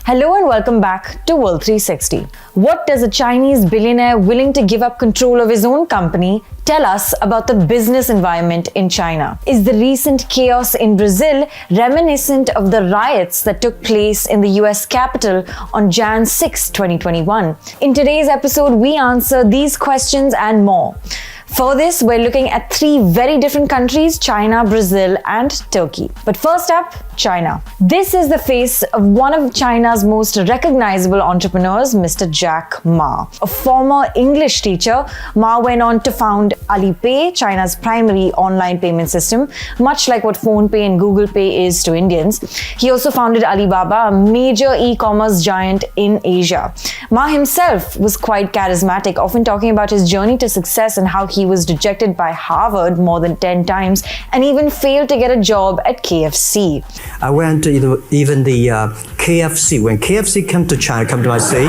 Hello and welcome back to World 360. What does a Chinese billionaire willing to give up control of his own company tell us about the business environment in China? Is the recent chaos in Brazil reminiscent of the riots that took place in the US capital on Jan 6, 2021? In today's episode, we answer these questions and more. For this, we're looking at three very different countries, China, Brazil, and Turkey. But first up, China. This is the face of one of China's most recognizable entrepreneurs, Mr. Jack Ma. A former English teacher, Ma went on to found Alipay, China's primary online payment system, much like what PhonePe and Google Pay is to Indians. He also founded Alibaba, a major e-commerce giant in Asia. Ma himself was quite charismatic, often talking about his journey to success and how he was rejected by Harvard more than 10 times and even failed to get a job at KFC. I went to even the KFC. When KFC came to China, come to my city,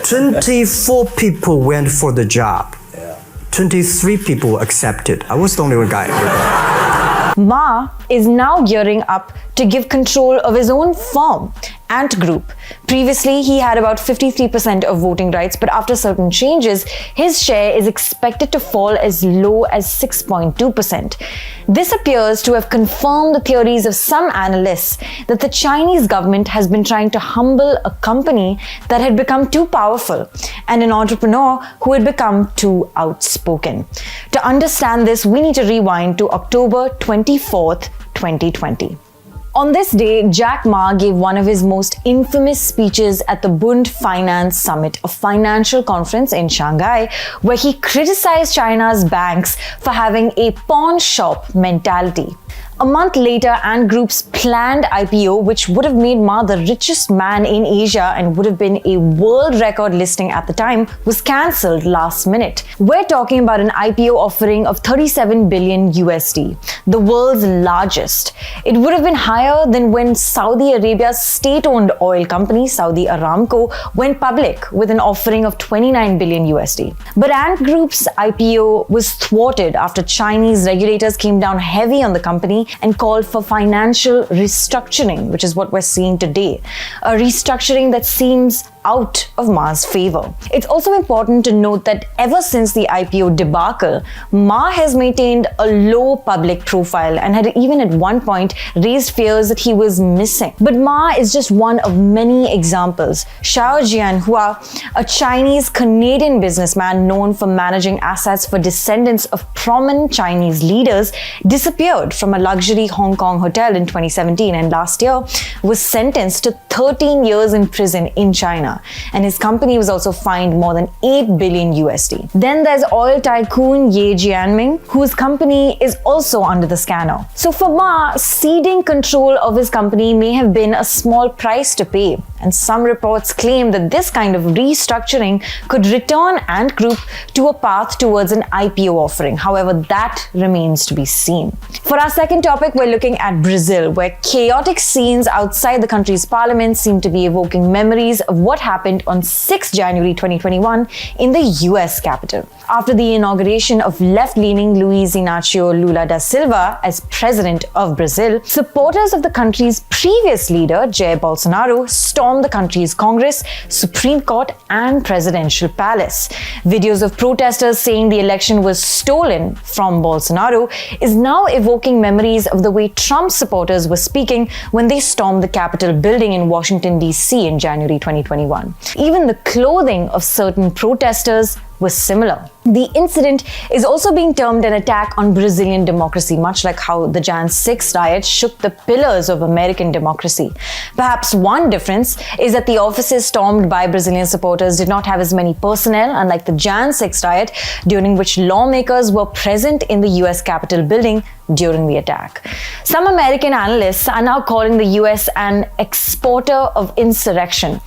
24 people went for the job. 23 people accepted. I was the only one guy. Ma is now gearing up to give control of his own firm, Ant Group. Previously, he had about 53% of voting rights, but after certain changes, his share is expected to fall as low as 6.2%. This appears to have confirmed the theories of some analysts that the Chinese government has been trying to humble a company that had become too powerful and an entrepreneur who had become too outspoken. To understand this, we need to rewind to October 24th, 2020. On this day, Jack Ma gave one of his most infamous speeches at the Bund Finance Summit, a financial conference in Shanghai, where he criticized China's banks for having a pawn shop mentality. A month later, Ant Group's planned IPO, which would have made Ma the richest man in Asia and would have been a world record listing at the time, was cancelled last minute. We're talking about an IPO offering of 37 billion USD, the world's largest. It would have been higher than when Saudi Arabia's state-owned oil company, Saudi Aramco, went public with an offering of 29 billion USD. But Ant Group's IPO was thwarted after Chinese regulators came down heavy on the company and called for financial restructuring, which is what we're seeing today. A restructuring that seems out of Ma's favor. It's also important to note that ever since the IPO debacle, Ma has maintained a low public profile and had even at one point raised fears that he was missing. But Ma is just one of many examples. Xiao Jianhua, a Chinese-Canadian businessman known for managing assets for descendants of prominent Chinese leaders, disappeared from a luxury Hong Kong hotel in 2017 and last year was sentenced to 13 years in prison in China. And his company was also fined more than 8 billion USD. Then there's oil tycoon Ye Jianming, whose company is also under the scanner. So for Ma, ceding control of his company may have been a small price to pay. And some reports claim that this kind of restructuring could return Ant Group to a path towards an IPO offering. However, that remains to be seen. For our second topic, we're looking at Brazil, where chaotic scenes outside the country's parliament seem to be evoking memories of what happened on 6 January 2021 in the US capital. After the inauguration of left-leaning Luiz Inácio Lula da Silva as president of Brazil, supporters of the country's previous leader, Jair Bolsonaro, stormed the country's Congress, Supreme Court, and presidential palace. Videos of protesters saying the election was stolen from Bolsonaro is now evoking memories of the way Trump supporters were speaking when they stormed the Capitol building in Washington, D.C. in January 2021. Even the clothing of certain protesters was similar. The incident is also being termed an attack on Brazilian democracy, much like how the Jan 6 riot shook the pillars of American democracy. Perhaps one difference is that the offices stormed by Brazilian supporters did not have as many personnel, unlike the Jan 6 riot, during which lawmakers were present in the US Capitol building during the attack. Some American analysts are now calling the US an exporter of insurrection.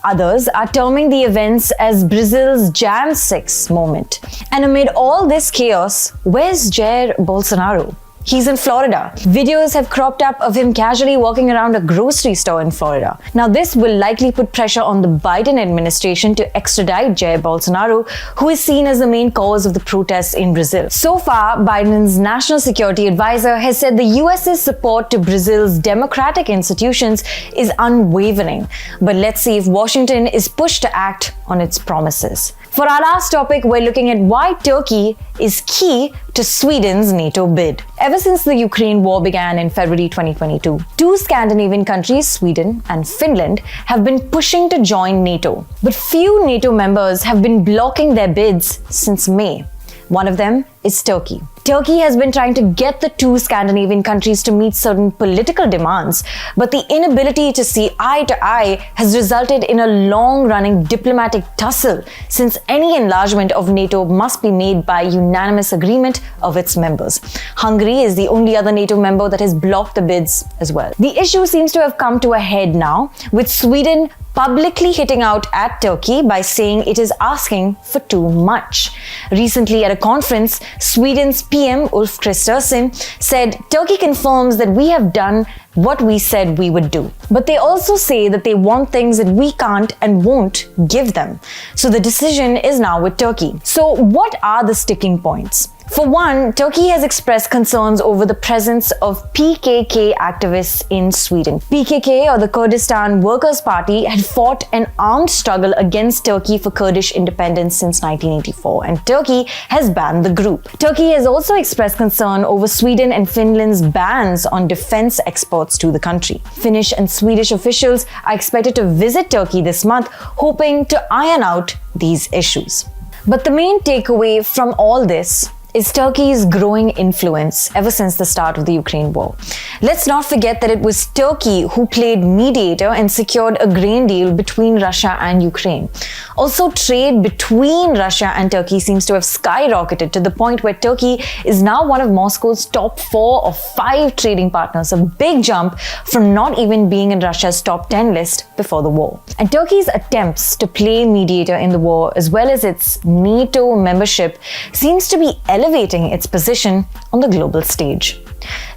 Others are terming the events as Brazil's Jan 6 moment. And amid all this chaos, where's Jair Bolsonaro? He's in Florida. Videos have cropped up of him casually walking around a grocery store in Florida. Now, this will likely put pressure on the Biden administration to extradite Jair Bolsonaro, who is seen as the main cause of the protests in Brazil. So far, Biden's national security advisor has said the US's support to Brazil's democratic institutions is unwavering. But let's see if Washington is pushed to act on its promises. For our last topic, we're looking at why Turkey is key to Sweden's NATO bid. Ever since the Ukraine war began in February 2022, two Scandinavian countries, Sweden and Finland, have been pushing to join NATO. But few NATO members have been blocking their bids since May. One of them is Turkey. Turkey has been trying to get the two Scandinavian countries to meet certain political demands, but the inability to see eye to eye has resulted in a long-running diplomatic tussle, since any enlargement of NATO must be made by unanimous agreement of its members. Hungary is the only other NATO member that has blocked the bids as well. The issue seems to have come to a head now, with Sweden publicly hitting out at Turkey by saying it is asking for too much. Recently at a conference, Sweden's PM Ulf Kristersson said, "Turkey confirms that we have done what we said we would do." But they also say that they want things that we can't and won't give them. So the decision is now with Turkey. So what are the sticking points? For one, Turkey has expressed concerns over the presence of PKK activists in Sweden. PKK, or the Kurdistan Workers' Party, had fought an armed struggle against Turkey for Kurdish independence since 1984, and Turkey has banned the group. Turkey has also expressed concern over Sweden and Finland's bans on defense exports to the country. Finnish and Swedish officials are expected to visit Turkey this month, hoping to iron out these issues. But the main takeaway from all this is Turkey's growing influence ever since the start of the Ukraine war. Let's not forget that it was Turkey who played mediator and secured a grain deal between Russia and Ukraine. Also, trade between Russia and Turkey seems to have skyrocketed to the point where Turkey is now one of Moscow's top 4 or 5 trading partners, a big jump from not even being in Russia's top 10 list before the war. And Turkey's attempts to play mediator in the war, as well as its NATO membership, seems to be elevating its position on the global stage.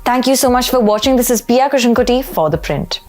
Thank you so much for watching. This is Pia Krishnankutty for ThePrint.